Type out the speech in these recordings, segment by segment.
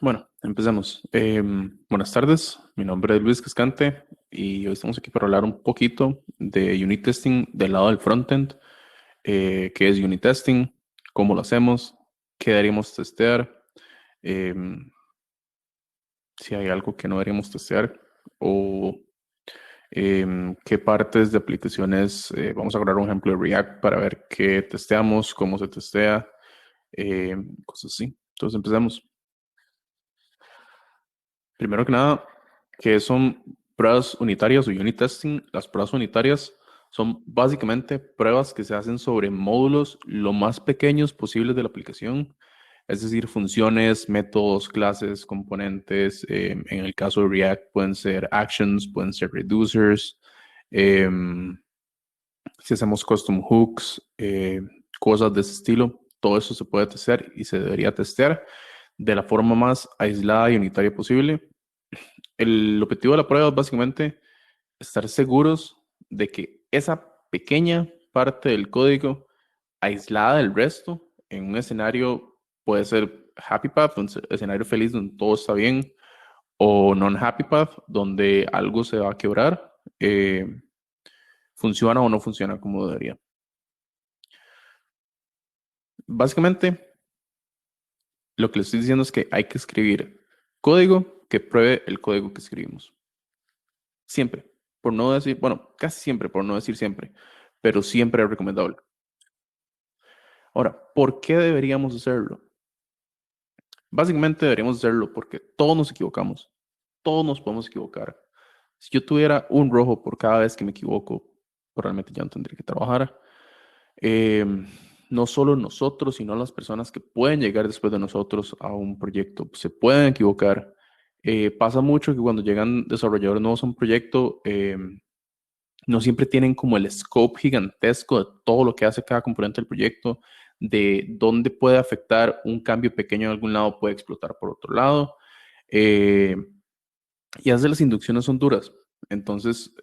Bueno, empecemos. Buenas tardes, mi nombre es Luis Cascante y hoy estamos aquí para hablar un poquito de unit testing del lado del frontend, qué es unit testing, cómo lo hacemos, qué deberíamos testear, em, si hay algo que no deberíamos testear o qué partes de aplicaciones, vamos a agarrar un ejemplo de React para ver qué testeamos, cómo se testea, cosas así. Entonces empecemos. Primero que nada, ¿qué son pruebas unitarias o unit testing? Las pruebas unitarias son básicamente pruebas que se hacen sobre módulos lo más pequeños posibles de la aplicación, es decir, funciones, métodos, clases, componentes. En el caso de React pueden ser actions, pueden ser reducers. em, si hacemos custom hooks, cosas de ese estilo, todo eso se puede testear y se debería testear de la forma más aislada y unitaria posible. El objetivo de la prueba es básicamente estar seguros de que esa pequeña parte del código aislada del resto en un escenario puede ser happy path, un escenario feliz donde todo está bien, o non-happy path, donde algo se va a quebrar, funciona o no funciona como debería. Básicamente, lo que les estoy diciendo es que hay que escribir código que pruebe el código que escribimos. Siempre, por no decir, bueno, casi siempre, por no decir siempre, pero siempre es recomendable. Ahora, ¿por qué deberíamos hacerlo? Básicamente deberíamos hacerlo porque todos nos equivocamos, todos nos podemos equivocar. Si yo tuviera un rojo por cada vez que me equivoco, probablemente ya no tendría que trabajar. Eh, no solo nosotros, sino las personas que pueden llegar después de nosotros a un proyecto se pueden equivocar. Pasa mucho que cuando llegan desarrolladores nuevos a un proyecto, no siempre tienen como el scope gigantesco de todo lo que hace cada componente del proyecto, de dónde puede afectar un cambio pequeño en algún lado, puede explotar por otro lado. eh, y a veces las inducciones son duras. Entonces,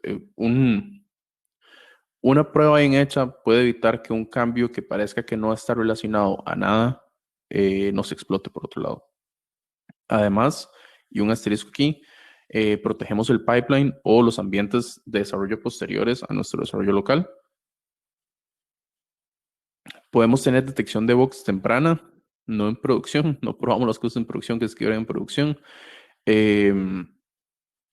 una prueba bien hecha puede evitar que un cambio que parezca que no está relacionado a nada no se explote por otro lado. Además, y un asterisco aquí, protegemos el pipeline o los ambientes de desarrollo posteriores a nuestro desarrollo local. Podemos tener detección de bugs temprana, no en producción, no probamos las cosas en producción que se quiebran en producción. Em,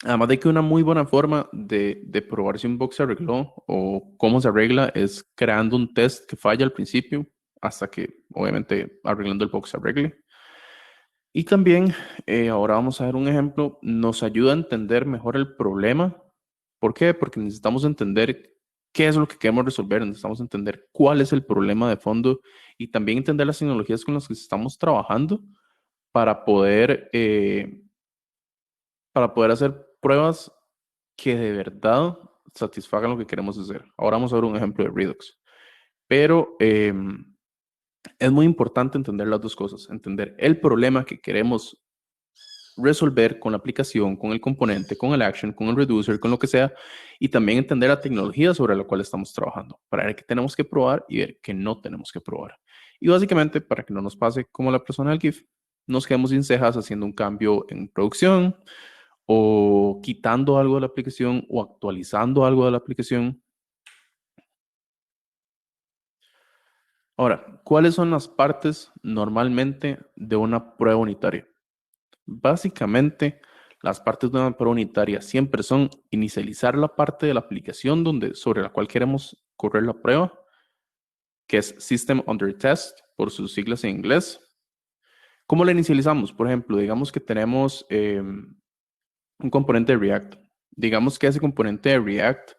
Además de que una muy buena forma de probar si un bug se arregló o cómo se arregla es creando un test que falla al principio hasta que obviamente arreglando el bug se arregle. Y también, ahora vamos a ver un ejemplo, nos ayuda a entender mejor el problema. ¿Por qué? Porque necesitamos entender qué es lo que queremos resolver, necesitamos entender cuál es el problema de fondo y también entender las tecnologías con las que estamos trabajando para poder hacer pruebas que de verdad satisfagan lo que queremos hacer. Ahora vamos a ver un ejemplo de Redux. Pero es muy importante entender las dos cosas, entender el problema que queremos resolver con la aplicación, con el componente, con el action, con el reducer, con lo que sea, y también entender la tecnología sobre la cual estamos trabajando, para ver qué tenemos que probar y ver qué no tenemos que probar. Y básicamente, para que no nos pase como la persona del GIF, nos quedemos sin cejas haciendo un cambio en producción o quitando algo de la aplicación o actualizando algo de la aplicación. Ahora, ¿cuáles son las partes normalmente de una prueba unitaria? Básicamente, las partes de una prueba unitaria siempre son inicializar la parte de la aplicación sobre la cual queremos correr la prueba, que es System Under Test, por sus siglas en inglés. ¿Cómo la inicializamos? Por ejemplo, digamos que tenemos un componente de React. Digamos que ese componente de React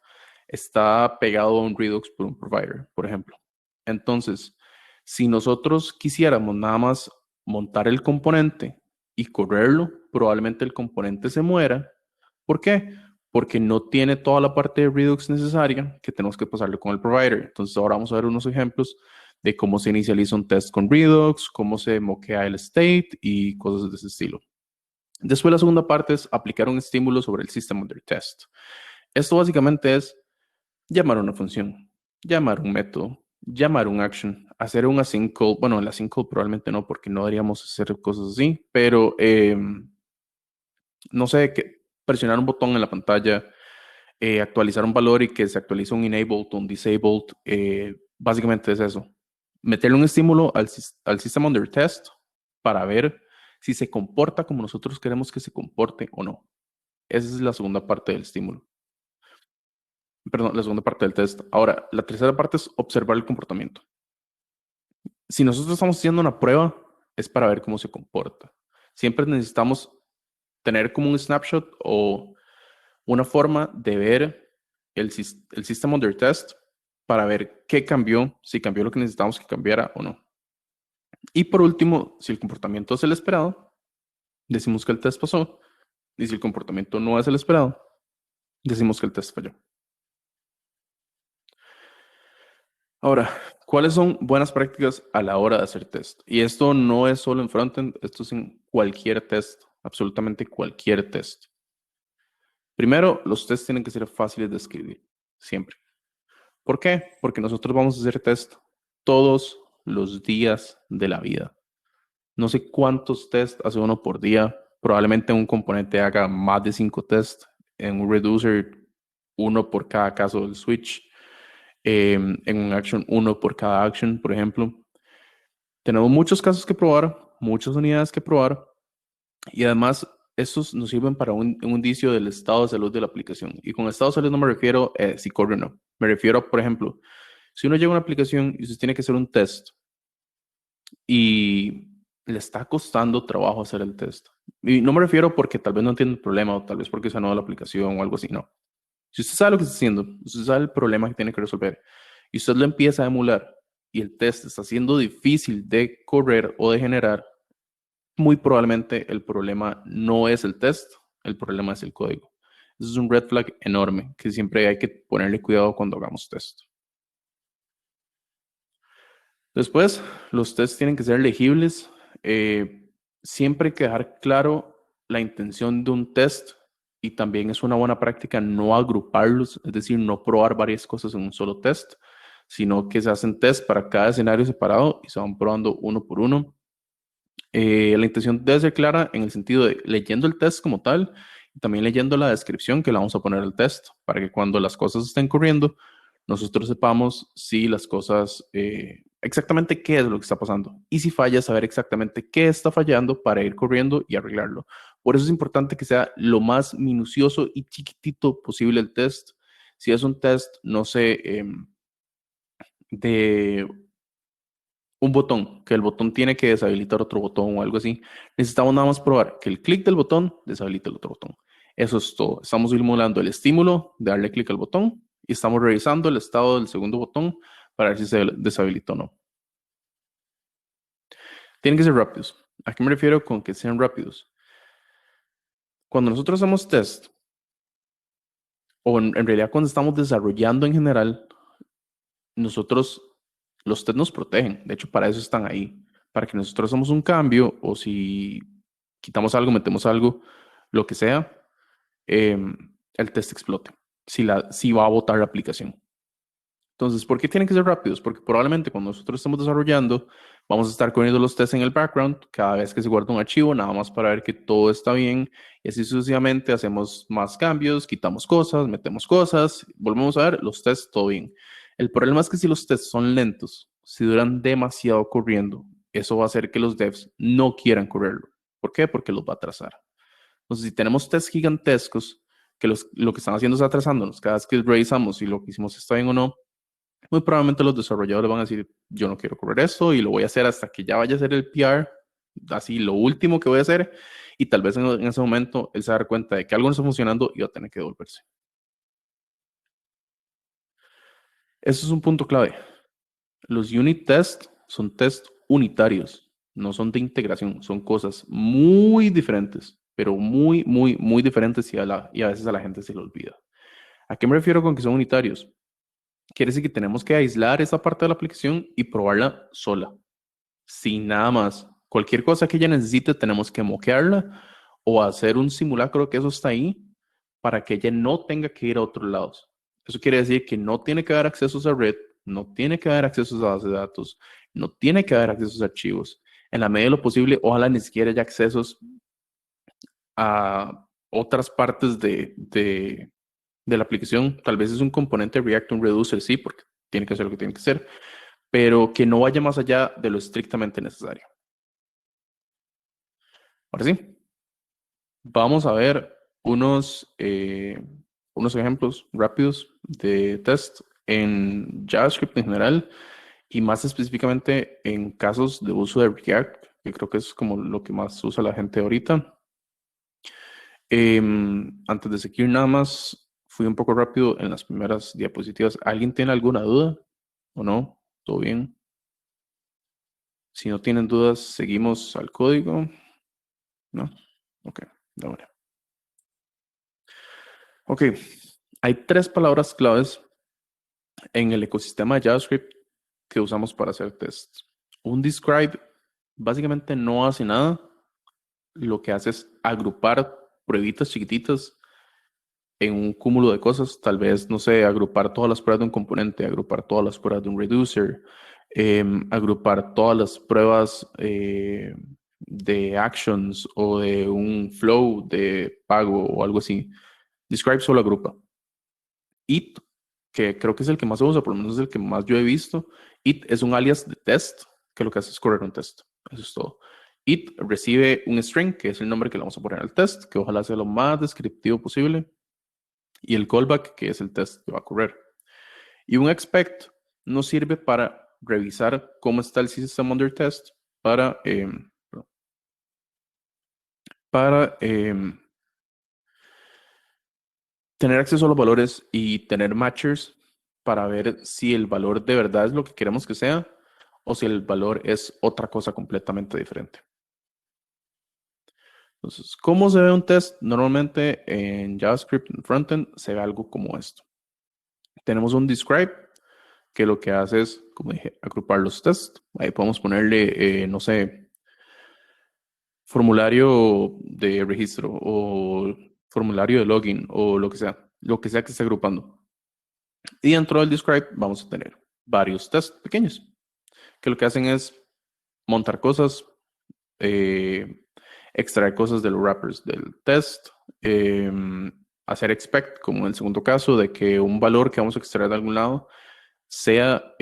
está pegado a un Redux por un provider, por ejemplo. Entonces, si nosotros quisiéramos nada más montar el componente y correrlo, probablemente el componente se muera. ¿Por qué? Porque no tiene toda la parte de Redux necesaria que tenemos que pasarle con el provider. Entonces, ahora vamos a ver unos ejemplos de cómo se inicializa un test con Redux, cómo se moquea el state y cosas de ese estilo. Después la segunda parte es aplicar un estímulo sobre el System Under Test. Esto básicamente es llamar a una función, llamar un método, llamar un action, hacer un async call. Bueno, el async call probablemente no, porque no deberíamos hacer cosas así, pero no sé, presionar un botón en la pantalla, actualizar un valor y que se actualice un enabled o un disabled, básicamente es eso. Meterle un estímulo al system under test para ver si se comporta como nosotros queremos que se comporte o no. Esa es la segunda parte del estímulo. Perdón, la segunda parte del test. Ahora, la tercera parte es observar el comportamiento. Si nosotros estamos haciendo una prueba, es para ver cómo se comporta. Siempre necesitamos tener como un snapshot o una forma de ver el system under test para ver qué cambió, si cambió lo que necesitamos que cambiara o no. Y por último, si el comportamiento es el esperado, decimos que el test pasó. Y si el comportamiento no es el esperado, decimos que el test falló. Ahora, ¿cuáles son buenas prácticas a la hora de hacer test? Y esto no es solo en frontend, esto es en cualquier test, absolutamente cualquier test. Primero, los tests tienen que ser fáciles de escribir, siempre. ¿Por qué? Porque nosotros vamos a hacer test todos los días de la vida. No sé cuántos tests hace uno por día. Probablemente un componente haga más de 5 tests. En un reducer, uno por cada caso del switch. En un action, uno por cada action, por ejemplo. Tenemos muchos casos que probar, muchas unidades que probar. Y además, estos nos sirven para un indicio del estado de salud de la aplicación. Y con estado de salud no me refiero si corre o no. Me refiero, por ejemplo, si uno llega a una aplicación y usted tiene que hacer un test y le está costando trabajo hacer el test. Y no me refiero porque tal vez no entiende el problema o tal vez porque se ha nueva la aplicación o algo así, no. Si usted sabe lo que está haciendo, usted sabe el problema que tiene que resolver y usted lo empieza a emular y el test está siendo difícil de correr o de generar, muy probablemente el problema no es el test, el problema es el código. Eso es un red flag enorme que siempre hay que ponerle cuidado cuando hagamos test. Después, los tests tienen que ser legibles. Siempre hay que dejar claro la intención de un test y también es una buena práctica no agruparlos, es decir, no probar varias cosas en un solo test, sino que se hacen test para cada escenario separado y se van probando uno por uno. La intención debe ser clara en el sentido de leyendo el test como tal y también leyendo la descripción que le vamos a poner al test para que cuando las cosas estén corriendo, nosotros sepamos si las cosas, exactamente qué es lo que está pasando y si falla, saber exactamente qué está fallando para ir corriendo y arreglarlo. Por eso es importante que sea lo más minucioso y chiquitito posible el test. Si es un test, no sé, de un botón, que el botón tiene que deshabilitar otro botón o algo así. Necesitamos nada más probar que el clic del botón deshabilite el otro botón. Eso es todo. Estamos simulando el estímulo de darle clic al botón y estamos revisando el estado del segundo botón para ver si se deshabilitó o no. Tienen que ser rápidos. ¿A qué me refiero con que sean rápidos? Cuando nosotros hacemos test, o en realidad cuando estamos desarrollando en general, nosotros, los test nos protegen. De hecho, para eso están ahí. Para que nosotros hagamos un cambio o si quitamos algo, metemos algo, lo que sea, el test explote. Si va a botar la aplicación. Entonces, ¿por qué tienen que ser rápidos? Porque probablemente cuando nosotros estamos desarrollando, vamos a estar corriendo los tests en el background cada vez que se guarda un archivo, nada más para ver que todo está bien. Y así sucesivamente hacemos más cambios, quitamos cosas, metemos cosas, volvemos a ver los tests, todo bien. El problema es que si los tests son lentos, si duran demasiado corriendo, eso va a hacer que los devs no quieran correrlo. ¿Por qué? Porque los va a atrasar. Entonces, si tenemos tests gigantescos, que lo que están haciendo es atrasándonos cada vez que revisamos si lo que hicimos está bien o no, muy probablemente los desarrolladores van a decir, yo no quiero correr esto y lo voy a hacer hasta que ya vaya a hacer el PR, así lo último que voy a hacer, y tal vez en ese momento él se va a dar cuenta de que algo no está funcionando y va a tener que devolverse. Eso es un punto clave. Los unit tests son test unitarios, no son de integración, son cosas muy diferentes, pero muy, muy, muy diferentes y a veces a la gente se le olvida. ¿A qué me refiero con que son unitarios? Quiere decir que tenemos que aislar esa parte de la aplicación y probarla sola, sin nada más. Cualquier cosa que ella necesite, tenemos que moquearla o hacer un simulacro que eso está ahí para que ella no tenga que ir a otros lados. Eso quiere decir que no tiene que dar accesos a red, no tiene que dar accesos a base de datos, no tiene que haber accesos a archivos. En la medida de lo posible, ojalá ni siquiera haya accesos a otras partes de la aplicación. Tal vez es un componente React, un reducer, sí, porque tiene que hacer lo que tiene que hacer, pero que no vaya más allá de lo estrictamente necesario. Ahora sí, vamos a ver unos ejemplos rápidos de test en JavaScript en general y más específicamente en casos de uso de React, que creo que es como lo que más usa la gente ahorita. Antes de seguir nada más, fui un poco rápido en las primeras diapositivas. ¿Alguien tiene alguna duda o no? ¿Todo bien? Si no tienen dudas, seguimos al código. ¿No? Ok, de una. Ok, hay tres palabras claves en el ecosistema de JavaScript que usamos para hacer tests. Un describe básicamente no hace nada. Lo que hace es agrupar pruebitas chiquititas en un cúmulo de cosas. Tal vez, no sé, agrupar todas las pruebas de un componente, agrupar todas las pruebas de un reducer, agrupar todas las pruebas de actions o de un flow de pago o algo así. Describe solo agrupa. It, que creo que es el que más se usa, por lo menos es el que más yo he visto. It es un alias de test, que lo que hace es correr un test. Eso es todo. It recibe un string, que es el nombre que le vamos a poner al test, que ojalá sea lo más descriptivo posible. Y el callback, que es el test que va a correr. Y un expect nos sirve para revisar cómo está el system under test para tener acceso a los valores y tener matchers para ver si el valor de verdad es lo que queremos que sea o si el valor es otra cosa completamente diferente. Entonces, ¿cómo se ve un test? Normalmente en JavaScript, en frontend, se ve algo como esto. Tenemos un describe que lo que hace es, como dije, agrupar los tests. Ahí podemos ponerle, no sé, formulario de registro o formulario de login o lo que sea que esté agrupando. Y dentro del describe vamos a tener varios tests pequeños que lo que hacen es montar cosas, eh, extraer cosas de los wrappers del test, eh, hacer expect, como en el segundo caso, de que un valor que vamos a extraer de algún lado sea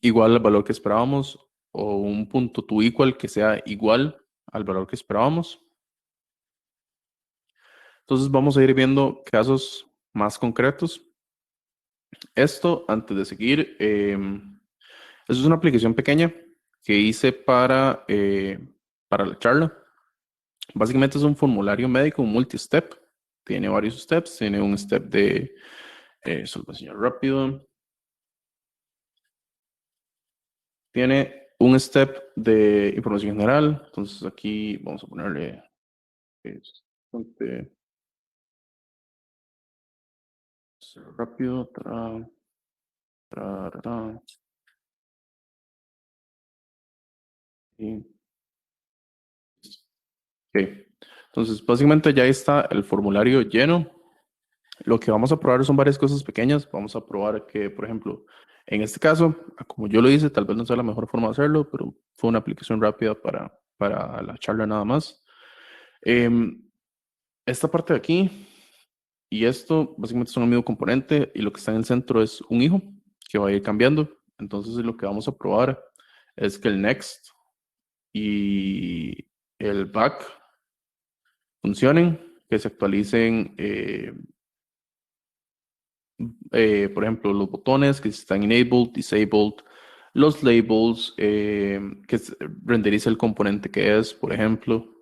igual al valor que esperábamos o un punto to equal que sea igual al valor que esperábamos. Entonces vamos a ir viendo casos más concretos. Esto, antes de seguir, eso es una aplicación pequeña que hice para la charla. Básicamente es un formulario médico, un multi-step. Tiene varios steps. Tiene un step de, solo voy a enseñar rápido. Tiene un step de información general. Entonces aquí vamos a ponerle ponte, rápido. Tará, y- ok. Entonces, básicamente ya está el formulario lleno. Lo que vamos a probar son varias cosas pequeñas. Vamos a probar que, por ejemplo, en este caso, como yo lo hice, tal vez no sea la mejor forma de hacerlo, pero fue una aplicación rápida para la charla nada más. Em, Esta parte de aquí y esto básicamente son el mismo componente y lo que está en el centro es un hijo que va a ir cambiando. Entonces lo que vamos a probar es que el next y el back funcionen, que se actualicen, por ejemplo, los botones que están enabled, disabled, los labels, renderiza el componente que es, por ejemplo.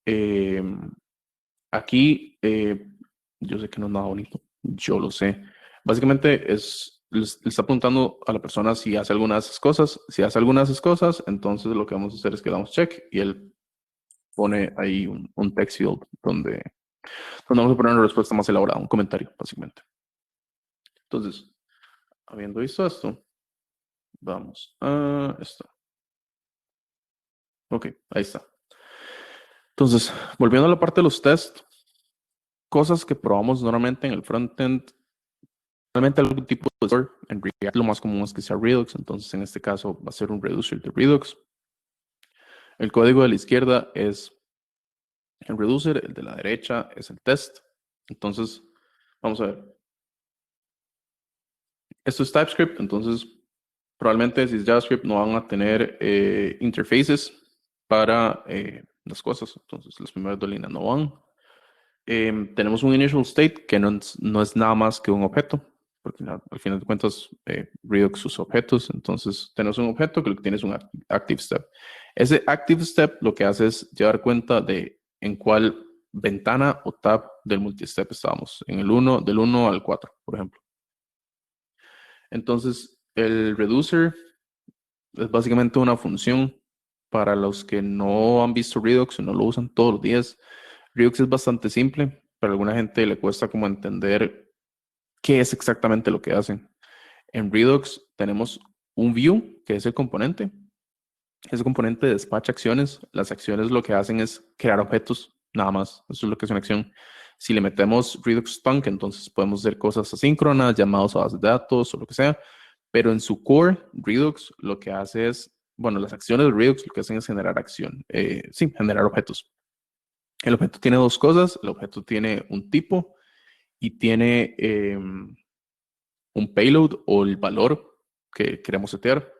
Eh, Aquí, yo sé que no es nada bonito, yo lo sé. Básicamente le está preguntando a la persona si hace alguna de esas cosas. Si hace alguna de esas cosas, entonces lo que vamos a hacer es que le damos check y él pone ahí un text field donde vamos a poner una respuesta más elaborada, un comentario, básicamente. Entonces, habiendo visto esto, vamos a esto. Ok, ahí está. Entonces, volviendo a la parte de los tests, cosas que probamos normalmente en el frontend Realmente algún tipo de store. En React lo más común es que sea Redux, entonces en este caso va a ser un reducer de Redux. El código de la izquierda es el reducer, el de la derecha es el test. Entonces, vamos a ver. Esto es TypeScript, entonces probablemente si es JavaScript no van a tener interfaces para las cosas. Entonces, las primeras dos líneas no van. Tenemos un initial state que no es nada más que un objeto, porque al final de cuentas Redux usa objetos. Entonces, tenemos un objeto que lo que tiene es un active step. Ese active step lo que hace es llevar cuenta de en cuál ventana o tab del multistep estábamos, en el 1, del 1 al 4, por ejemplo. Entonces, el reducer es básicamente una función para los que no han visto Redux o no lo usan todos los días. Redux es bastante simple, pero a alguna gente le cuesta como entender qué es exactamente lo que hacen. En Redux tenemos un view, que es el componente. Ese componente despacha acciones. Las acciones lo que hacen es crear objetos, nada más. Eso es lo que es una acción. Si le metemos Redux Stunk, entonces podemos hacer cosas asíncronas, llamados a bases de datos o lo que sea. Pero en su core, Redux lo que hace es, bueno, las acciones de Redux lo que hacen es generar acción. Sí, generar objetos. El objeto tiene dos cosas. El objeto tiene un tipo y tiene un payload o el valor que queremos setear.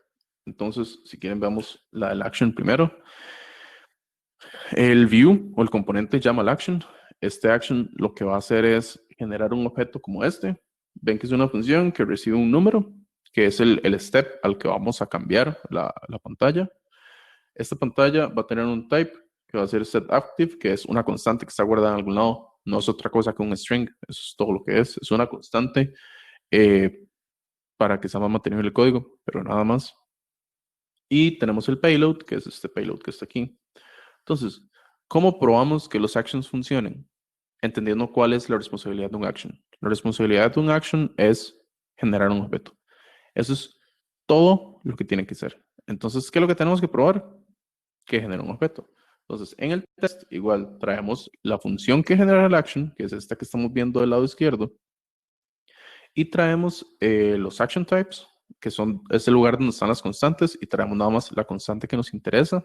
Entonces, si quieren, veamos la del action primero. El view o el componente llama al action. Este action lo que va a hacer es generar un objeto como este. Ven que es una función que recibe un número, que es el step al que vamos a cambiar la pantalla. Esta pantalla va a tener un type que va a ser setActive, que es una constante que está guardada en algún lado. No es otra cosa que un string. Eso es todo lo que es. Es una constante para que sea más mantenido el código, pero nada más. Y tenemos el payload, que es este payload que está aquí. Entonces, ¿cómo probamos que los actions funcionen? Entendiendo cuál es la responsabilidad de un action. La responsabilidad de un action es generar un objeto. Eso es todo lo que tiene que ser. Entonces, ¿qué es lo que tenemos que probar? Que genera un objeto. Entonces, en el test, igual traemos la función que genera el action, que es esta que estamos viendo del lado izquierdo, y traemos los action types, que es el lugar donde están las constantes, y traemos nada más la constante que nos interesa.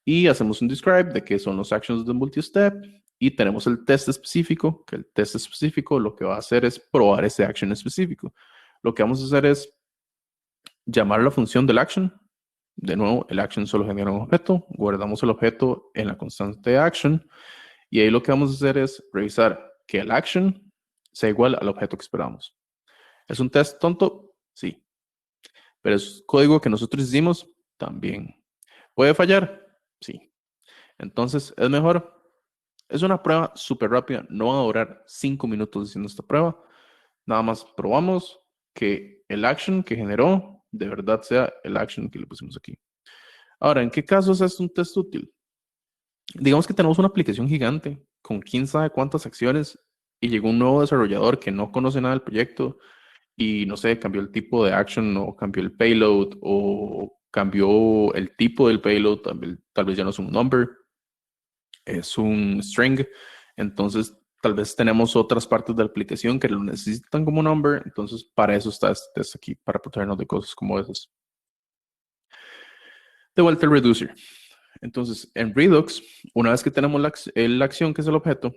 Y hacemos un describe de qué son los actions de multistep. Y tenemos el test específico, que el test específico lo que va a hacer es probar ese action específico. Lo que vamos a hacer es llamar la función del action. De nuevo, el action solo genera un objeto. Guardamos el objeto en la constante action. Y ahí lo que vamos a hacer es revisar que el action sea igual al objeto que esperamos. ¿Es un test tonto? Sí. Pero es código que nosotros hicimos también. ¿Puede fallar? Sí. Entonces, es mejor. Es una prueba súper rápida. No va a durar 5 minutos haciendo esta prueba. Nada más probamos que el action que generó de verdad sea el action que le pusimos aquí. Ahora, ¿en qué casos es un test útil? Digamos que tenemos una aplicación gigante con quién sabe cuántas acciones y llegó un nuevo desarrollador que no conoce nada del proyecto y no sé, cambió el tipo de action o cambió el payload o cambió el tipo del payload, tal vez ya no es un number, es un string. Entonces, tal vez tenemos otras partes de la aplicación que lo necesitan como number. Entonces, para eso está este test aquí, para protegernos de cosas como esas. De vuelta al reducer. Entonces, en Redux, una vez que tenemos la acción que es el objeto,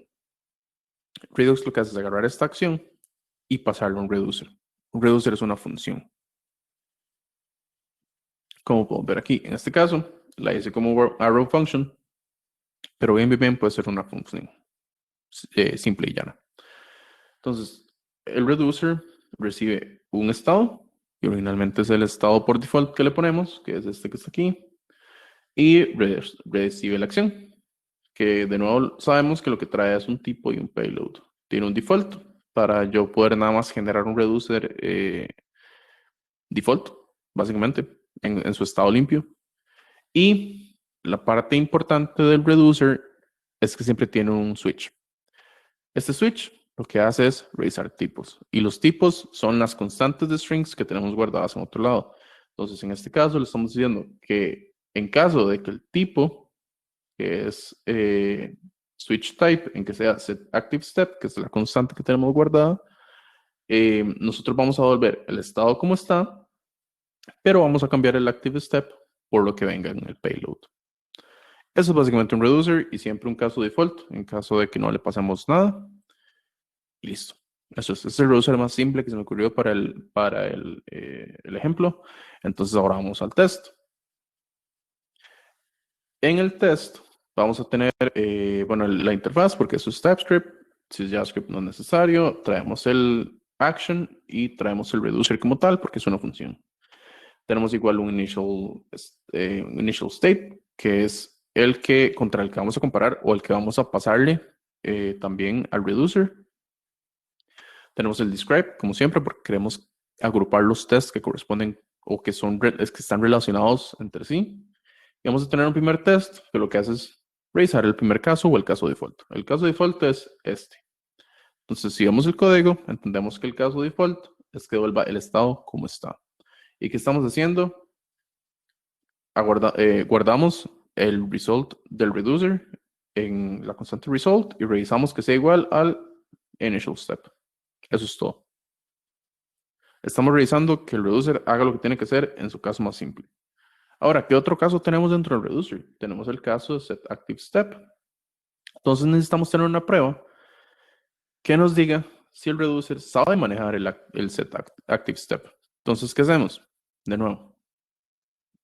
Redux lo que hace es agarrar esta acción y pasarlo a un reducer. Un reducer es una función. Como podemos ver aquí, en este caso, la hice como arrow function, pero bien puede ser una función simple y llana. Entonces, el reducer recibe un estado, y originalmente es el estado por default que le ponemos, que es este que está aquí, y recibe la acción, que de nuevo sabemos que lo que trae es un tipo y un payload. Tiene un default para yo poder nada más generar un reducer default, básicamente, en su estado limpio. Y la parte importante del reducer es que siempre tiene un switch. Este switch lo que hace es revisar tipos. Y los tipos son las constantes de strings que tenemos guardadas en otro lado. Entonces, en este caso, le estamos diciendo que en caso de que el tipo, que es switch type, en que sea set active step, que es la constante que tenemos guardada, nosotros vamos a volver el estado como está, pero vamos a cambiar el active step por lo que venga en el payload. Eso es básicamente un reducer y siempre un caso default en caso de que no le pasemos nada. Y listo. Eso es el reducer más simple que se me ocurrió para el ejemplo. Entonces ahora vamos al test. En el test vamos a tener, bueno, la interfaz porque eso es TypeScript. Si es JavaScript no es necesario. Traemos el action y traemos el reducer como tal porque es una función. Tenemos igual un initial state que es el que contra el que vamos a comparar o el que vamos a pasarle también al reducer. Tenemos el describe, como siempre, porque queremos agrupar los tests que corresponden o que están relacionados entre sí. Y vamos a tener un primer test que lo que hace es revisar el primer caso o el caso default. El caso default es este. Entonces, si vemos el código, entendemos que el caso default es que devuelva el estado como está. ¿Y qué estamos haciendo? Guardamos el result del reducer en la constante result y revisamos que sea igual al initial step. Eso es todo. Estamos revisando que el reducer haga lo que tiene que hacer en su caso más simple. Ahora, ¿qué otro caso tenemos dentro del reducer? Tenemos el caso de setActiveStep. Entonces necesitamos tener una prueba que nos diga si el reducer sabe manejar el setActiveStep. Entonces, ¿qué hacemos? De nuevo,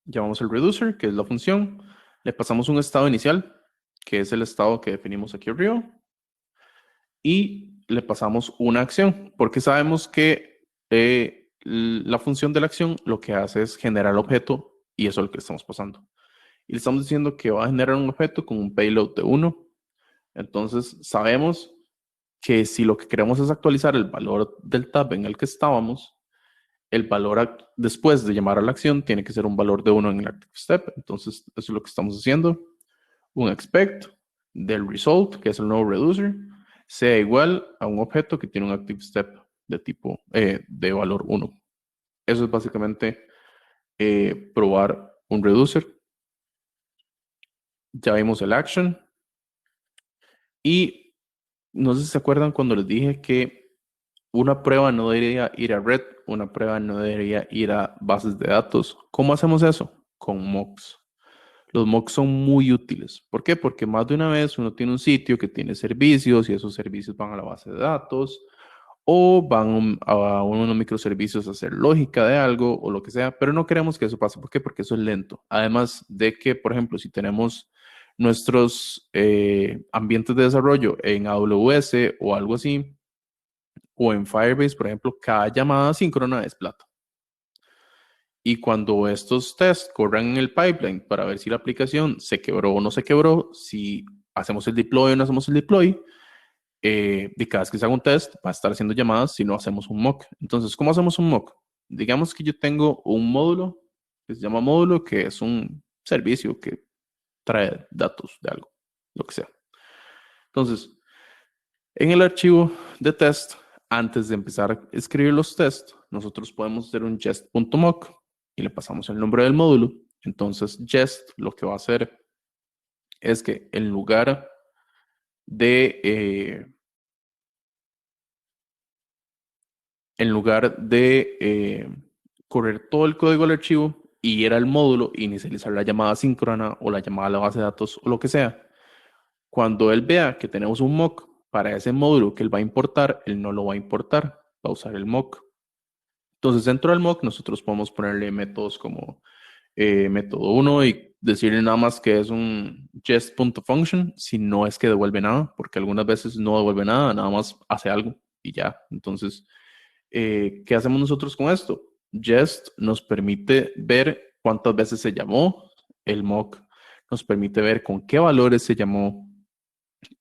llamamos el reducer, que es la función, le pasamos un estado inicial, que es el estado que definimos aquí arriba, y le pasamos una acción, porque sabemos que la función de la acción lo que hace es generar el objeto y eso es lo que estamos pasando. Y le estamos diciendo que va a generar un objeto con un payload de 1. Entonces sabemos que si lo que queremos es actualizar el valor del tab en el que estábamos, el valor después de llamar a la acción tiene que ser un valor de 1 en el active step. Entonces eso es lo que estamos haciendo. Un expect del result, que es el nuevo reducer, sea igual a un objeto que tiene un active step de tipo de valor 1. Eso es básicamente probar un reducer. Ya vimos el action. Y no sé si se acuerdan cuando les dije que una prueba no debería ir a red, una prueba no debería ir a bases de datos. ¿Cómo hacemos eso? Con mocks. Los mocks son muy útiles. ¿Por qué? Porque más de una vez uno tiene un sitio que tiene servicios y esos servicios van a la base de datos o van a unos microservicios a hacer lógica de algo o lo que sea, pero no queremos que eso pase. ¿Por qué? Porque eso es lento. Además de que, por ejemplo, si tenemos nuestros ambientes de desarrollo en AWS o algo así, o en Firebase, por ejemplo, cada llamada síncrona es plata. Y cuando estos tests corran en el pipeline para ver si la aplicación se quebró o no se quebró, si hacemos el deploy o no hacemos el deploy, de cada vez que se haga un test va a estar haciendo llamadas si no hacemos un mock. Entonces, ¿cómo hacemos un mock? Digamos que yo tengo un módulo que se llama módulo, que es un servicio que trae datos de algo, lo que sea. Entonces, en el archivo de test, antes de empezar a escribir los tests, nosotros podemos hacer un jest.mock y le pasamos el nombre del módulo. Entonces, jest lo que va a hacer es que en lugar de, correr todo el código al archivo y ir al módulo, inicializar la llamada síncrona o la llamada a la base de datos o lo que sea, cuando él vea que tenemos un mock para ese módulo que él va a importar, él no lo va a importar, va a usar el mock. Entonces, dentro del mock, nosotros podemos ponerle métodos como método 1 y decirle nada más que es un jest.function, si no es que devuelve nada, porque algunas veces no devuelve nada, nada más hace algo y ya. Entonces, ¿qué hacemos nosotros con esto? Jest nos permite ver cuántas veces se llamó, el mock nos permite ver con qué valores se llamó,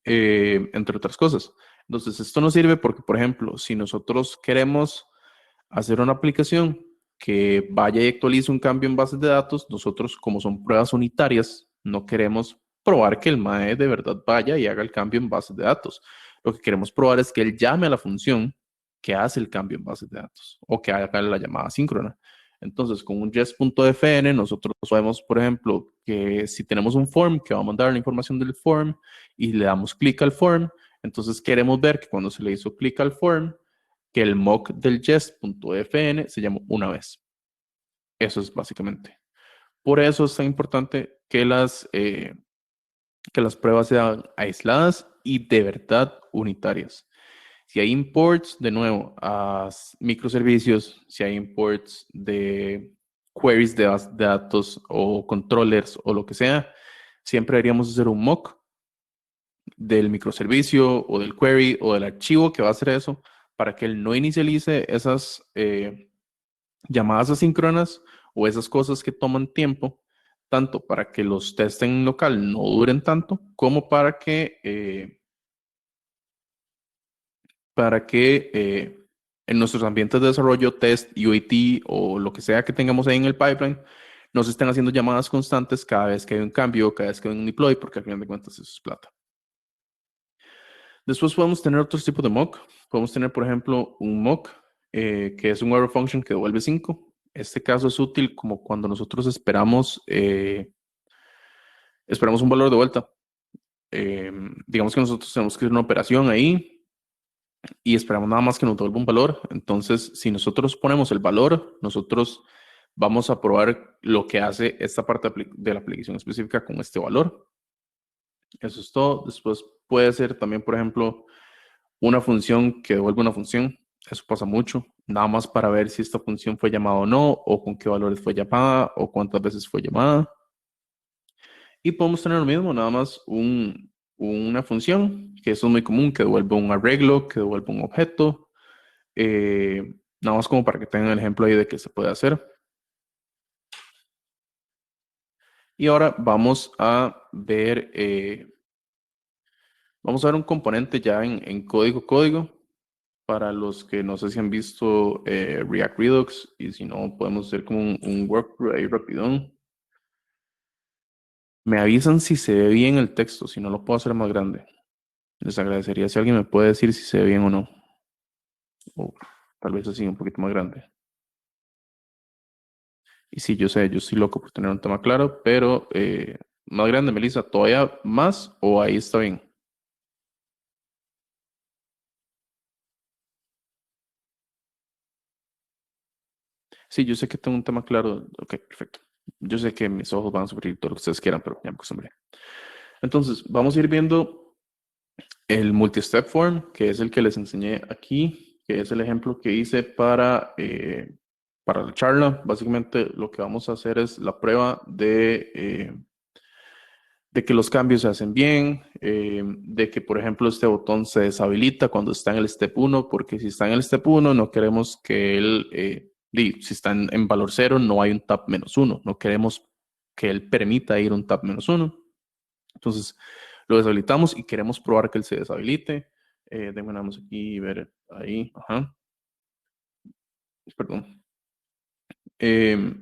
entre otras cosas. Entonces, esto nos sirve porque, por ejemplo, si nosotros queremos hacer una aplicación que vaya y actualice un cambio en bases de datos, nosotros, como son pruebas unitarias, no queremos probar que el MAE de verdad vaya y haga el cambio en bases de datos. Lo que queremos probar es que él llame a la función que hace el cambio en bases de datos o que haga la llamada síncrona. Entonces, con un jest.fn, nosotros sabemos, por ejemplo, que si tenemos un form que va a mandar la información del form y le damos clic al form, entonces queremos ver que cuando se le hizo clic al form, que el mock del jest.fn se llamó una vez. Eso es básicamente. Por eso es tan importante que las pruebas sean aisladas y de verdad unitarias. Si hay imports, de nuevo, a microservicios, si hay imports de queries de datos o controllers o lo que sea, siempre deberíamos hacer un mock del microservicio o del query o del archivo que va a hacer eso para que él no inicialice esas llamadas asíncronas o esas cosas que toman tiempo, tanto para que los tests en local no duren tanto, como para que en nuestros ambientes de desarrollo, test, UAT o lo que sea que tengamos ahí en el pipeline, nos estén haciendo llamadas constantes cada vez que hay un cambio, cada vez que hay un deploy, porque al final de cuentas eso es plata. Después podemos tener otros tipos de mock. Podemos tener, por ejemplo, un mock que es un error function que devuelve 5. Este caso es útil como cuando nosotros esperamos un valor de vuelta. Digamos que nosotros tenemos que hacer una operación ahí y esperamos nada más que nos devuelva un valor. Entonces, si nosotros ponemos el valor, nosotros vamos a probar lo que hace esta parte de la aplicación específica con este valor. Eso es todo. Después puede ser también, por ejemplo, una función que devuelve una función. Eso pasa mucho. Nada más para ver si esta función fue llamada o no, o con qué valores fue llamada, o cuántas veces fue llamada. Y podemos tener lo mismo, nada más una función, que eso es muy común, que devuelve un arreglo, que devuelve un objeto. Nada más como para que tengan el ejemplo ahí de qué se puede hacer. Y ahora vamos a ver un componente ya en código. Para los que no sé si han visto React Redux, y si no, podemos hacer como un workflow ahí rapidón. Me avisan si se ve bien el texto, si no lo puedo hacer más grande. Les agradecería si alguien me puede decir si se ve bien o no. O tal vez así un poquito más grande. Y sí, yo sé, yo estoy loco por tener un tema claro, pero más grande, Melissa, ¿todavía más o ahí está bien? Sí, yo sé que tengo un tema claro. Ok, perfecto. Yo sé que mis ojos van a sufrir todo lo que ustedes quieran, pero ya me acostumbré. Entonces, vamos a ir viendo el multi-step form, que es el que les enseñé aquí, que es el ejemplo que hice para la charla. Básicamente lo que vamos a hacer es la prueba de que los cambios se hacen bien, de que, por ejemplo, este botón se deshabilita cuando está en el step 1, porque si está en el step 1 no queremos que él, si está en valor 0, no hay un tab -1, no queremos que él permita ir un tab -1. Entonces, lo deshabilitamos y queremos probar que él se deshabilite. Déjenme nada más aquí ver ahí. Ajá. Perdón. Eh,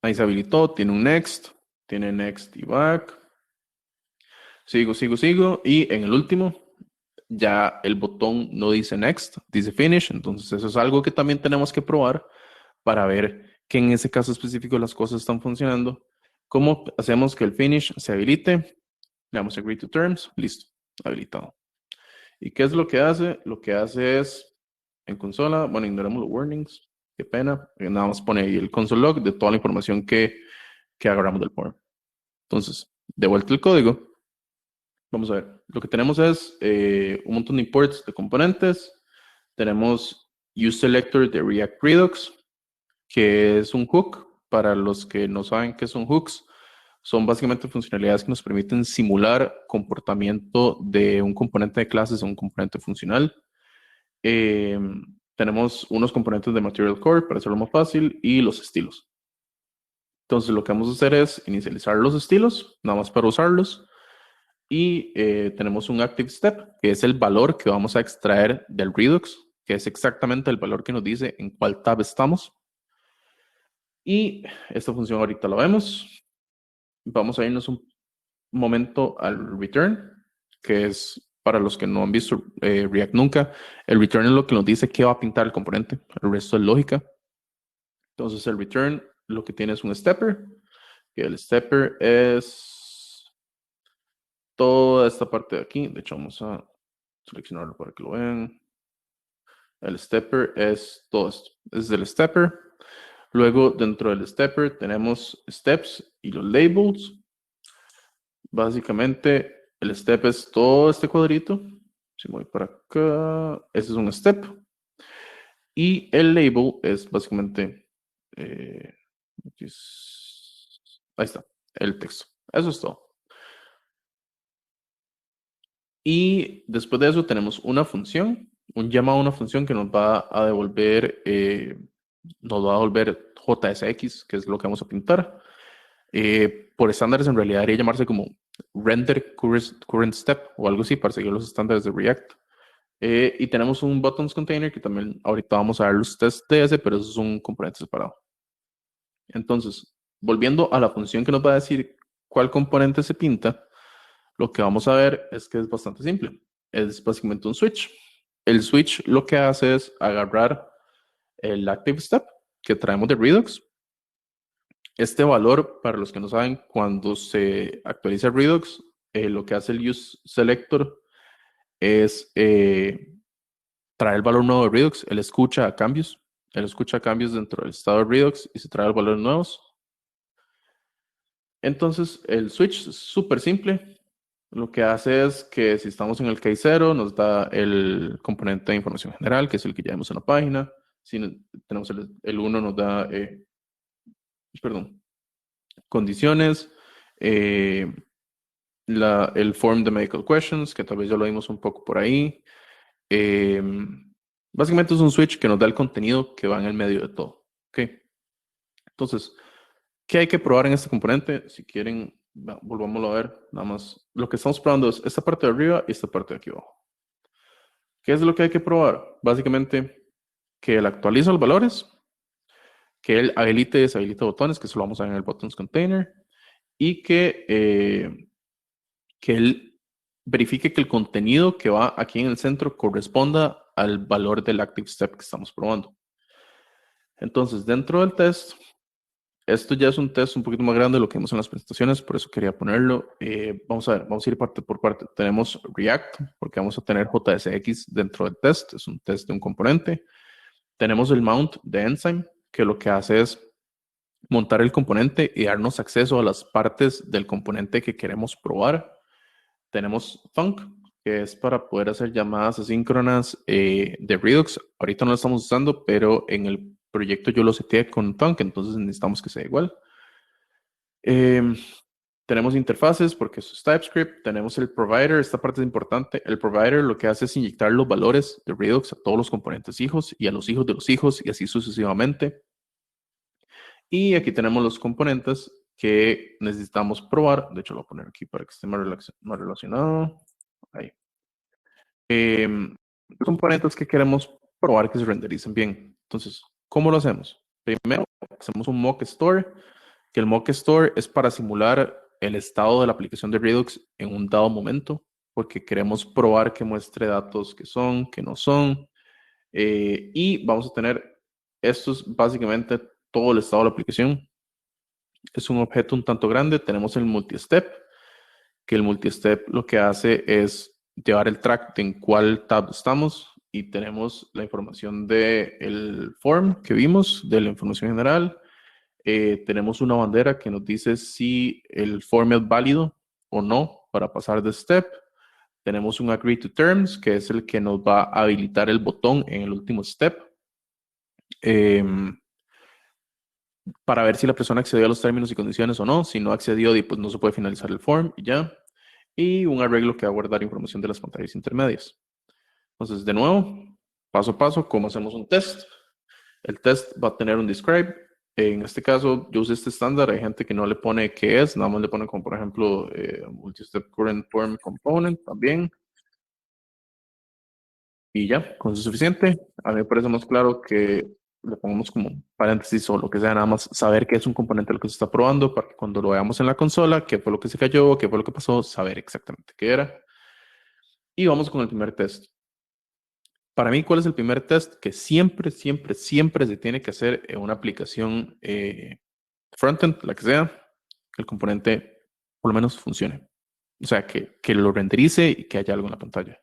Ahí se habilitó. Tiene un next. Tiene next y back. Sigo. Y en el último, ya el botón no dice next, dice finish. Entonces, eso es algo que también tenemos que probar para ver que en ese caso específico las cosas están funcionando. ¿Cómo hacemos que el finish se habilite? Le damos agree to terms. Listo. Habilitado. ¿Y qué es lo que hace? Lo que hace es en consola, bueno, ignoramos los warnings, qué pena, nada más pone ahí el console log de toda la información que agarramos del form. Entonces, de vuelta el código, vamos a ver. Lo que tenemos es un montón de imports de componentes. Tenemos useSelector de React Redux, que es un hook. Para los que no saben qué son hooks, son básicamente funcionalidades que nos permiten simular comportamiento de un componente de clases o un componente funcional. Eh, Tenemos unos componentes de Material Core para hacerlo más fácil y los estilos. Entonces lo que vamos a hacer es inicializar los estilos, nada más para usarlos. Y tenemos un Active Step, que es el valor que vamos a extraer del Redux, que es exactamente el valor que nos dice en cuál tab estamos. Y esta función ahorita la vemos. Vamos a irnos un momento al return, que es para los que no han visto React nunca. El return es lo que nos dice qué va a pintar el componente. El resto es lógica. Entonces el return lo que tiene es un stepper, que el stepper es toda esta parte de aquí. De hecho, vamos a seleccionarlo para que lo vean. El stepper es todo esto. Es el stepper. Luego, dentro del stepper tenemos steps y los labels. Básicamente, el step es todo este cuadrito. Si voy para acá, ese es un step. Y el label es básicamente, eh, ahí está, el texto. Eso es todo. Y después de eso tenemos una función, un llamado a una función que nos va a devolver, JSX, que es lo que vamos a pintar. Por estándares en realidad debería llamarse como render current step o algo así para seguir los estándares de React. Y tenemos un buttons container que también ahorita vamos a ver los tests de ese, pero eso es un componente separado. Entonces, volviendo a la función que nos va a decir cuál componente se pinta, lo que vamos a ver es que es bastante simple. Es básicamente un switch. El switch lo que hace es agarrar el active step que traemos de Redux. Este valor, para los que no saben, cuando se actualiza Redux, lo que hace el use selector es traer el valor nuevo de Redux. Él escucha cambios. Él escucha cambios dentro del estado de Redux y se trae los valores nuevos. Entonces, el switch es súper simple. Lo que hace es que si estamos en el case 0, nos da el componente de información general, que es el que ya vemos en la página. Si tenemos el 1, nos da, perdón, condiciones, eh, el form de medical questions, que tal vez ya lo vimos un poco por ahí. Eh, Básicamente es un switch que nos da el contenido que va en el medio de todo. ¿Ok? Entonces, ¿qué hay que probar en este componente? Si quieren, volvámoslo a ver. Nada más, lo que estamos probando es esta parte de arriba y esta parte de aquí abajo. ¿Qué es lo que hay que probar? Básicamente, que él actualiza los valores, que él habilite y deshabilite botones, que eso lo vamos a ver en el buttons container, y que él verifique que el contenido que va aquí en el centro corresponda al valor del active step que estamos probando. Entonces, dentro del test, esto ya es un test un poquito más grande de lo que vimos en las presentaciones, por eso quería ponerlo. Vamos a ver, vamos a ir parte por parte. Tenemos React, porque vamos a tener JSX dentro del test, es un test de un componente. Tenemos el mount de Enzyme, que lo que hace es montar el componente y darnos acceso a las partes del componente que queremos probar. Tenemos Thunk, que es para poder hacer llamadas asíncronas de Redux. Ahorita no lo estamos usando, pero en el proyecto yo lo seteé con Thunk, entonces necesitamos que sea igual. Tenemos interfaces porque eso es TypeScript. Tenemos el provider, esta parte es importante. El provider lo que hace es inyectar los valores de Redux a todos los componentes hijos y a los hijos de los hijos y así sucesivamente. Y aquí tenemos los componentes que necesitamos probar. De hecho, lo voy a poner aquí para que esté más relacionado. Ahí. Los componentes que queremos probar que se rendericen bien. Entonces, ¿cómo lo hacemos? Primero, hacemos un mock store, que el mock store es para simular el estado de la aplicación de Redux en un dado momento, porque queremos probar que muestre datos que son, que no son. Y vamos a tener, esto es básicamente todo el estado de la aplicación. Es un objeto un tanto grande. Tenemos el multi-step, que el multi-step lo que hace es llevar el track de en cuál tab estamos y tenemos la información del form que vimos, de la información general. Tenemos una bandera que nos dice si el form es válido o no para pasar de step. Tenemos un agree to terms, que es el que nos va a habilitar el botón en el último step. Para ver si la persona accedió a los términos y condiciones o no. Si no accedió, pues no se puede finalizar el form y ya. Y un arreglo que va a guardar información de las pantallas intermedias. Entonces, de nuevo, paso a paso, ¿cómo hacemos un test? El test va a tener un describe. En este caso, yo usé este estándar. Hay gente que no le pone qué es, nada más le pone como, por ejemplo, multi-step current form component también. Y ya, con eso es suficiente. A mí me parece más claro que le pongamos como paréntesis o lo que sea, nada más saber qué es un componente lo que se está probando para que cuando lo veamos en la consola, qué fue lo que se cayó, qué fue lo que pasó, saber exactamente qué era. Y vamos con el primer test. Para mí, ¿cuál es el primer test que siempre, siempre, siempre se tiene que hacer en una aplicación frontend, la que sea, que el componente por lo menos funcione? O sea, que lo renderice y que haya algo en la pantalla.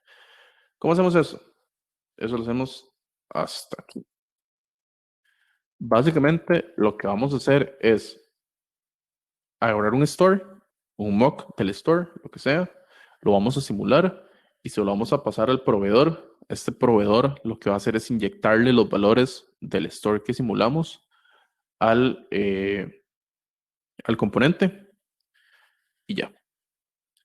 ¿Cómo hacemos eso? Eso lo hacemos hasta aquí. Básicamente, lo que vamos a hacer es agarrar un store, un mock del store, lo que sea, lo vamos a simular y se lo vamos a pasar al proveedor. Este proveedor lo que va a hacer es inyectarle los valores del store que simulamos al componente y ya.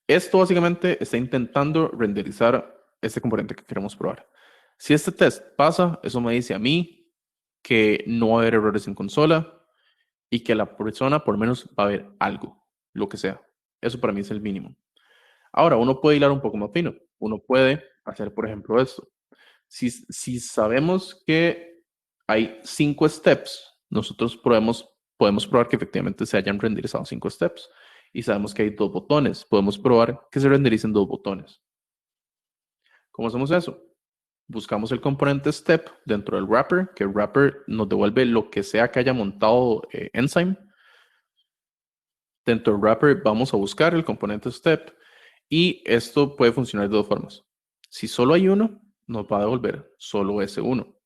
Esto básicamente está intentando renderizar este componente que queremos probar. Si este test pasa, eso me dice a mí que no va a haber errores en consola y que la persona por lo menos va a ver algo, lo que sea. Eso para mí es el mínimo. Ahora, uno puede hilar un poco más fino. Uno puede hacer, por ejemplo, esto. Si sabemos que hay 5 steps, nosotros podemos probar que efectivamente se hayan renderizado 5 steps. Y sabemos que hay 2 botones. Podemos probar que se rendericen 2 botones. ¿Cómo hacemos eso? Buscamos el componente step dentro del wrapper, que el wrapper nos devuelve lo que sea que haya montado Enzyme. Dentro del wrapper vamos a buscar el componente step y esto puede funcionar de 2 formas. Si solo hay uno, nos va a devolver solo ese uno.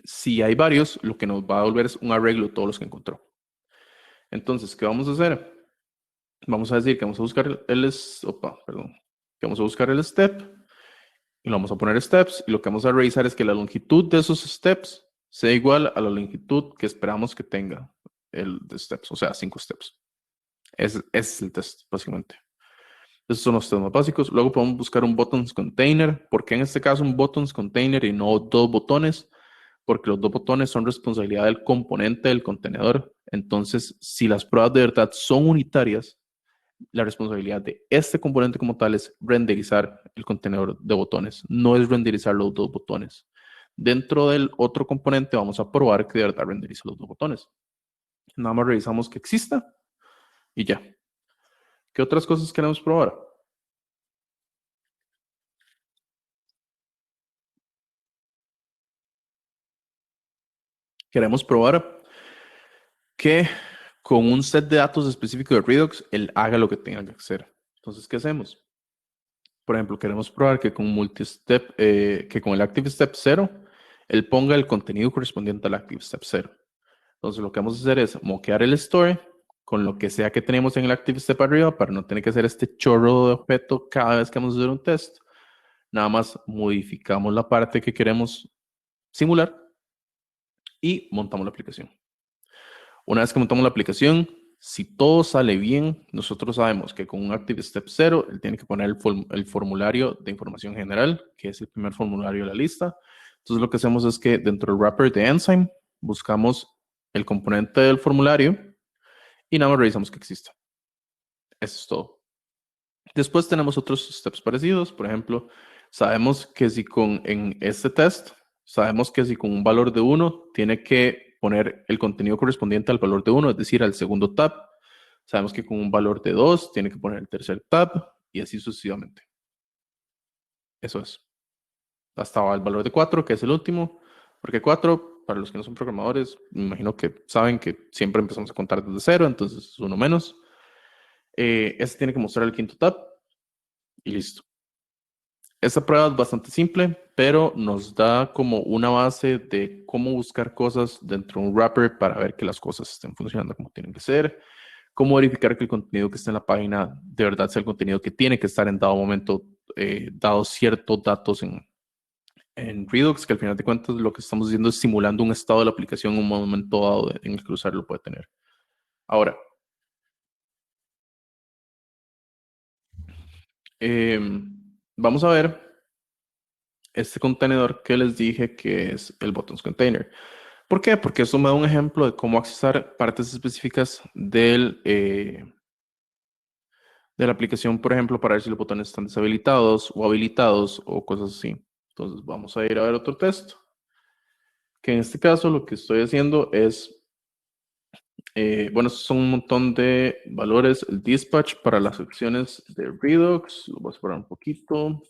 Si hay varios, lo que nos va a devolver es un arreglo de todos los que encontró. Entonces, ¿qué vamos a hacer? Vamos a decir que vamos a buscar que vamos a buscar el step y lo vamos a poner steps y lo que vamos a revisar es que la longitud de esos steps sea igual a la longitud que esperamos que tenga el de steps, o sea, 5 steps. Ese es el test, básicamente. Esos son los temas básicos. Luego podemos buscar un buttons container. ¿Por qué en este caso un buttons container y no 2 botones? Porque los 2 botones son responsabilidad del componente del contenedor. Entonces, si las pruebas de verdad son unitarias, la responsabilidad de este componente como tal es renderizar el contenedor de botones, no es renderizar los 2 botones. Dentro del otro componente vamos a probar que de verdad renderiza los 2 botones. Nada más revisamos que exista y ya. ¿Qué otras cosas queremos probar? Queremos probar que con un set de datos específico de Redux, él haga lo que tenga que hacer. Entonces, ¿qué hacemos? Por ejemplo, queremos probar que con multistep, que con el Active Step 0, él ponga el contenido correspondiente al Active Step 0. Entonces, lo que vamos a hacer es moquear el store con lo que sea que tenemos en el Active Step arriba para no tener que hacer este chorro de objeto cada vez que vamos a hacer un test. Nada más modificamos la parte que queremos simular y montamos la aplicación. Una vez que montamos la aplicación, si todo sale bien, nosotros sabemos que con un Active Step 0, él tiene que poner el formulario de información general, que es el primer formulario de la lista. Entonces lo que hacemos es que dentro del wrapper de Enzyme buscamos el componente del formulario y nada más revisamos que exista. Eso es todo. Después tenemos otros steps parecidos. Por ejemplo, sabemos que si en este test, sabemos que si con un valor de 1 tiene que poner el contenido correspondiente al valor de 1, es decir, al segundo tab. Sabemos que con un valor de 2 tiene que poner el tercer tab y así sucesivamente. Eso es. Hasta el valor de 4, que es el último. Porque 4, para los que no son programadores, me imagino que saben que siempre empezamos a contar desde 0, entonces es uno menos. Este tiene que mostrar el quinto tab y listo. Esta prueba es bastante simple, pero nos da como una base de cómo buscar cosas dentro de un wrapper para ver que las cosas estén funcionando como tienen que ser, cómo verificar que el contenido que está en la página de verdad sea el contenido que tiene que estar en dado momento, dados ciertos datos en Redux, que al final de cuentas lo que estamos haciendo es simulando un estado de la aplicación en un momento dado en el que el usuario lo puede tener. Ahora, vamos a ver este contenedor que les dije que es el buttons container. ¿Por qué? Porque eso me da un ejemplo de cómo accesar partes específicas de la aplicación, por ejemplo, para ver si los botones están deshabilitados o habilitados o cosas así. Entonces vamos a ir a ver otro test, que en este caso lo que estoy haciendo es, bueno, estos son un montón de valores, el dispatch para las opciones de Redux, lo voy a esperar un poquito.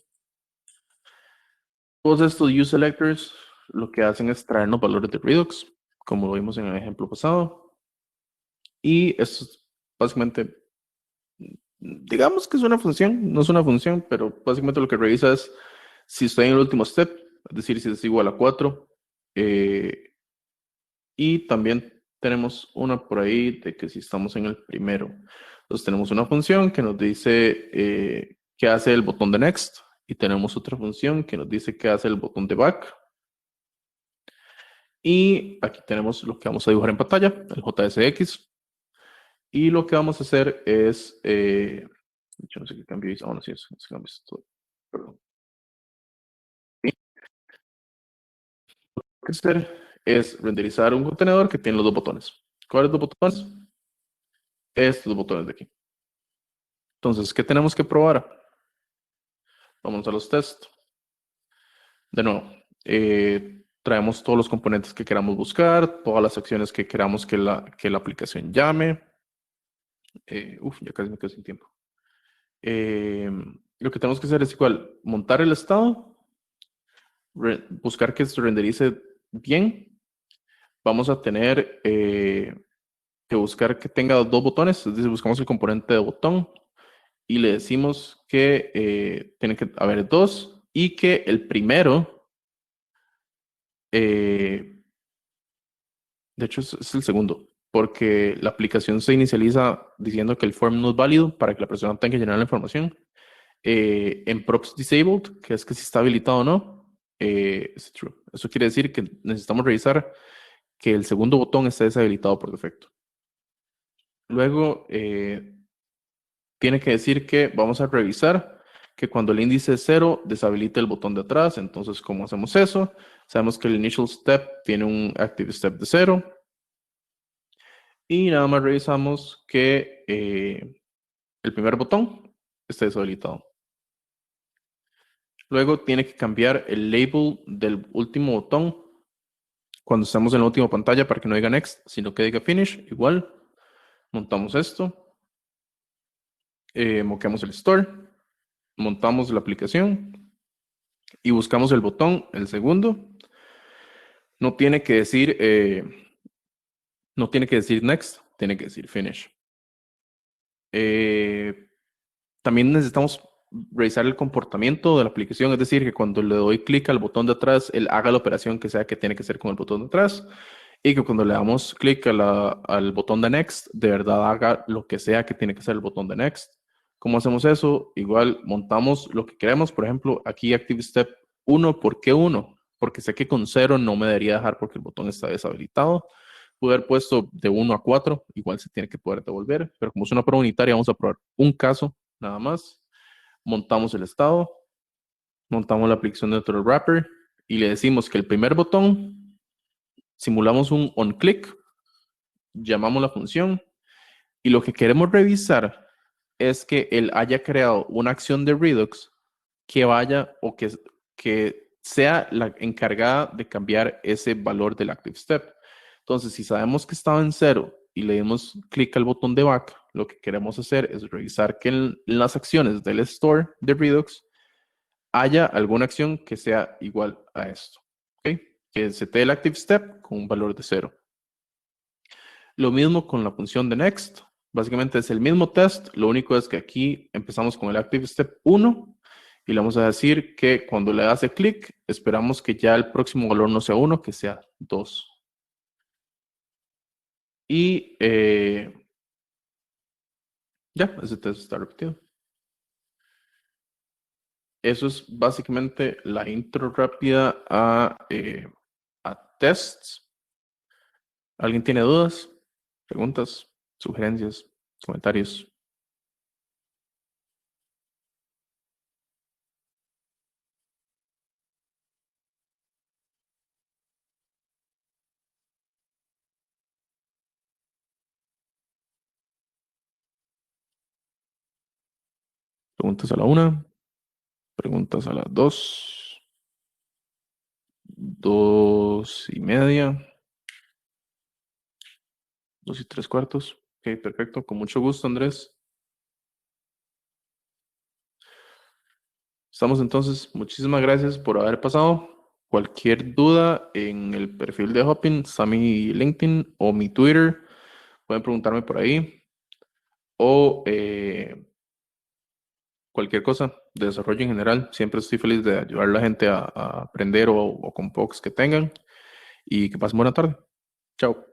Todos estos uselectors lo que hacen es traernos valores de Redux, como lo vimos en el ejemplo pasado. Y esto es básicamente, digamos que es una función, no es una función, pero básicamente lo que revisa es si estoy en el último step, es decir, si es igual a 4. Y también tenemos una por ahí de que si estamos en el primero. Entonces tenemos una función que nos dice qué hace el botón de next y tenemos otra función que nos dice qué hace el botón de back. Y aquí tenemos lo que vamos a dibujar en pantalla, el JSX. Y lo que vamos a hacer es, yo no sé qué cambio hice, no, sí, ese cambio es todo, perdón. Lo que hacer es renderizar un contenedor que tiene los dos botones. ¿Cuáles dos botones? Estos dos botones de aquí. Entonces, ¿qué tenemos que probar? Vamos a los tests. De nuevo, traemos todos los componentes que queramos buscar, todas las acciones que queramos que la aplicación llame. Ya casi me quedo sin tiempo. Lo que tenemos que hacer es igual, montar el estado, buscar que se renderice bien. Vamos a tener que buscar que tenga dos botones, es decir, buscamos el componente de botón y le decimos que tiene que haber dos y que el primero, de hecho es el segundo, porque la aplicación se inicializa diciendo que el form no es válido para que la persona tenga que llenar la información. En props disabled, que es que si está habilitado o no, es true. Eso quiere decir que necesitamos revisar que el segundo botón esté deshabilitado por defecto. Luego, tiene que decir que vamos a revisar que cuando el índice es 0, deshabilite el botón de atrás. Entonces, ¿cómo hacemos eso? Sabemos que el initial step tiene un active step de 0. Y nada más revisamos que el primer botón esté deshabilitado. Luego tiene que cambiar el label del último botón cuando estamos en la última pantalla para que no diga next, sino que diga finish. Igual, montamos esto, moqueamos el store, montamos la aplicación y buscamos el botón, el segundo. No tiene que decir, no tiene que decir next, tiene que decir finish. También necesitamos revisar el comportamiento de la aplicación, es decir, que cuando le doy clic al botón de atrás, él haga la operación que sea que tiene que hacer con el botón de atrás, y que cuando le damos clic al botón de next, de verdad haga lo que sea que tiene que hacer el botón de next. ¿Cómo hacemos eso? Igual montamos lo que queremos, por ejemplo, aquí Active Step 1, ¿por qué 1? Porque sé que con 0 no me debería dejar porque el botón está deshabilitado. Pude haber puesto de 1 a 4, igual se tiene que poder devolver, pero como es una prueba unitaria, vamos a probar un caso nada más. Montamos el estado, montamos la aplicación de otro wrapper y le decimos que el primer botón, simulamos un onClick, llamamos la función y lo que queremos revisar es que él haya creado una acción de Redux que vaya o que sea la encargada de cambiar ese valor del active step. Entonces, si sabemos que estaba en 0 y le dimos clic al botón de back, lo que queremos hacer es revisar que en las acciones del store de Redux haya alguna acción que sea igual a esto. ¿Okay? Que setee el active step con un valor de 0. Lo mismo con la función de next. Básicamente es el mismo test, lo único es que aquí empezamos con el active step 1 y le vamos a decir que cuando le hace clic, esperamos que ya el próximo valor no sea 1, que sea 2. Y ya, ese test está repetido. Eso es básicamente la intro rápida a tests. ¿Alguien tiene dudas, preguntas, sugerencias, comentarios? Preguntas a la 1, preguntas a las 2, 2:30, 2:75. Ok, perfecto. Con mucho gusto, Andrés. Estamos entonces. Muchísimas gracias por haber pasado. Cualquier duda en el perfil de Hopin, está mi LinkedIn o mi Twitter. Pueden preguntarme por ahí. O cualquier cosa de desarrollo en general. Siempre estoy feliz de ayudar a la gente a aprender o con POCs que tengan y que pasen buena tarde. Chao.